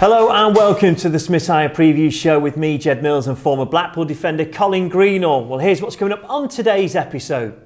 Hello and welcome to the Smiths Hire Preview Show with me, Jed Mills, and former Blackpool defender Colin Greenall. Well, here's what's coming up on today's episode.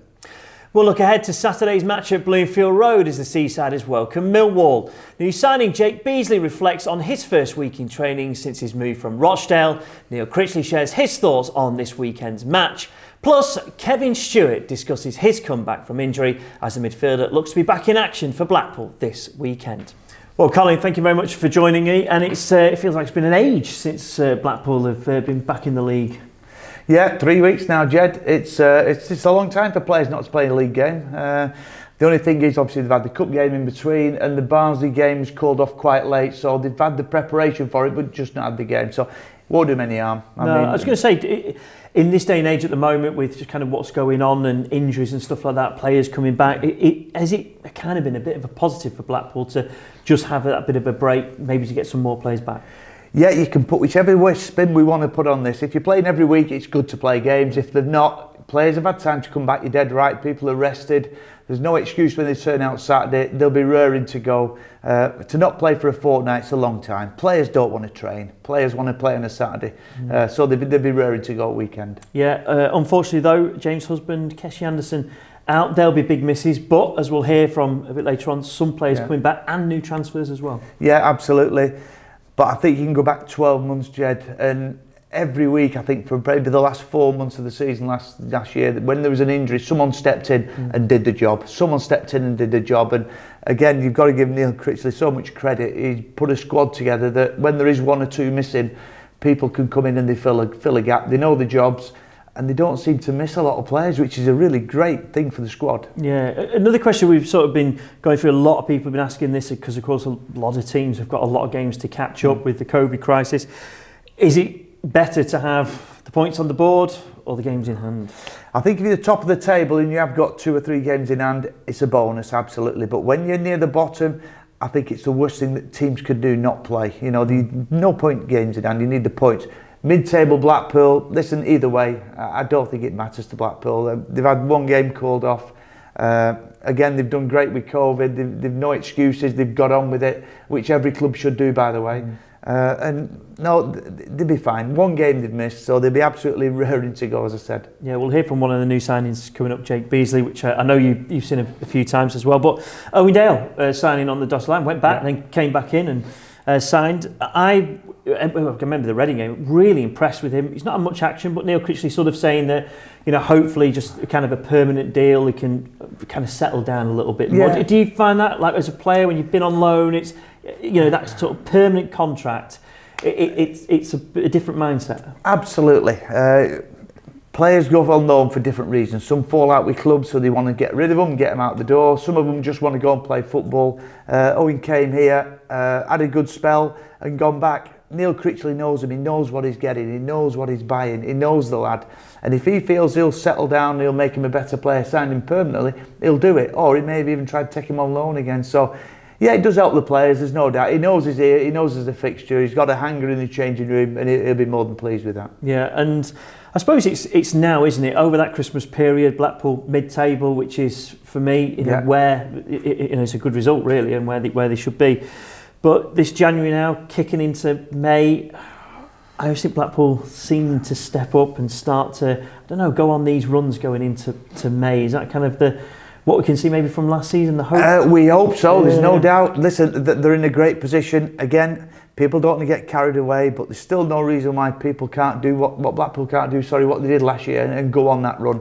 We'll look ahead to Saturday's match at Bloomfield Road as the Seasiders welcome Millwall. New signing Jake Beasley reflects on his first week in training since his move from Rochdale. Neil Critchley shares his thoughts on this weekend's match. Plus, Kevin Stewart discusses his comeback from injury as the midfielder looks to be back in action for Blackpool this weekend. Well, Colin, thank you very much for joining me. And it feels like it's been an age since Blackpool have been back in the league. Yeah, 3 weeks now, Jed. It's a long time for players not to play a league game. The only thing is, obviously, they've had the cup game in between, and the Barnsley game was called off quite late, so they've had the preparation for it, but just not had the game. So it won't do them any harm. I was going to say, in this day and age at the moment, with just kind of what's going on and injuries and stuff like that, players coming back, has it kind of been a bit of a positive for Blackpool to just have that bit of a break, maybe to get some more players back? Yeah, you can put whichever way spin we want to put on this. If you're playing every week, it's good to play games. If they're not, players have had time to come back. You're dead right. People are rested. There's no excuse when they turn out Saturday. They'll be raring to go. To not play for a fortnight's a long time. Players don't want to train. Players want to play on a Saturday. So they'll be raring to go weekend. Yeah, unfortunately though, James' husband, Keshy Anderson, out. There'll be big misses, but as we'll hear from a bit later on, some players coming back and new transfers as well. Yeah, absolutely. But I think you can go back 12 months, Jed, and every week, I think for maybe the last 4 months of the season last year, when there was an injury, someone stepped in and did the job. Someone stepped in and did the job. And again, you've got to give Neil Critchley so much credit. He's put a squad together that when there is one or two missing, people can come in and they fill a gap. They know the jobs. And they don't seem to miss a lot of players, which is a really great thing for the squad. Yeah, another question we've sort of been going through, a lot of people have been asking this because, of course, a lot of teams have got a lot of games to catch up with the COVID crisis. Is it better to have the points on the board or the games in hand? I think if you're the top of the table and you have got 2 or 3 games in hand, it's a bonus, absolutely. But when you're near the bottom, I think it's the worst thing that teams could do, not play. You know, no point games in hand, you need the points. Mid-table Blackpool, listen, either way, I don't think it matters to Blackpool. They've had 1 game called off. Again, they've done great with COVID. They've no excuses. They've got on with it, which every club should do, by the way. And no, they'll be fine. 1 game they've missed, so they'll be absolutely raring to go, as I said. Yeah, we'll hear from one of the new signings coming up, Jake Beasley, which I know you've seen a few times as well. But Owen Dale signing on the dotted line, went back, then came back in and signed. I remember the Reading game, really impressed with him. He's not had much action, but Neil Critchley sort of saying that, you know, hopefully just kind of a permanent deal, he can kind of settle down a little bit more. Yeah. Do you find that, like, as a player, when you've been on loan, it's, you know, that sort of permanent contract, it's a different mindset? Absolutely. Players go on loan for different reasons. Some fall out with clubs, so they want to get rid of them, get them out the door. Some of them just want to go and play football. Owen came here, had a good spell and gone back. Neil Critchley knows him, he knows what he's getting, he knows what he's buying, he knows the lad. And if he feels he'll settle down, he'll make him a better player, sign him permanently, he'll do it. Or he may have even tried to take him on loan again. So, yeah, it does help the players, there's no doubt. He knows he's here, he knows there's a fixture, he's got a hanger in the changing room, and he'll be more than pleased with that. Yeah, and I suppose it's now, isn't it, over that Christmas period, Blackpool mid-table, which is, for me, where it's a good result, really, and where they should be. But this January now, kicking into May, I always think Blackpool seem to step up and start to, I don't know, go on these runs going into May. Is that kind of what we can see maybe from last season, the hope? We hope so, there's no doubt. Listen, they're in a great position. Again, people don't want to get carried away, but there's still no reason why people can't do what Blackpool can't do, what they did last year and go on that run.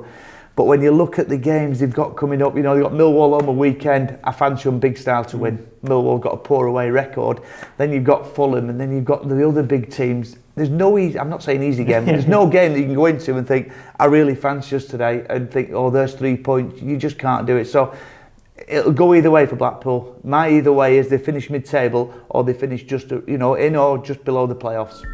But when you look at the games they've got coming up, you know, they've got Millwall on the weekend. I fancy them big style to win. Millwall got a poor away record. Then you've got Fulham, and then you've got the other big teams. There's no easy, I'm not saying easy game, there's no game that you can go into and think, I really fancy us today, and think, oh, there's 3 points. You just can't do it. So it'll go either way for Blackpool. My either way is they finish mid-table or they finish just, you know, in or just below the playoffs.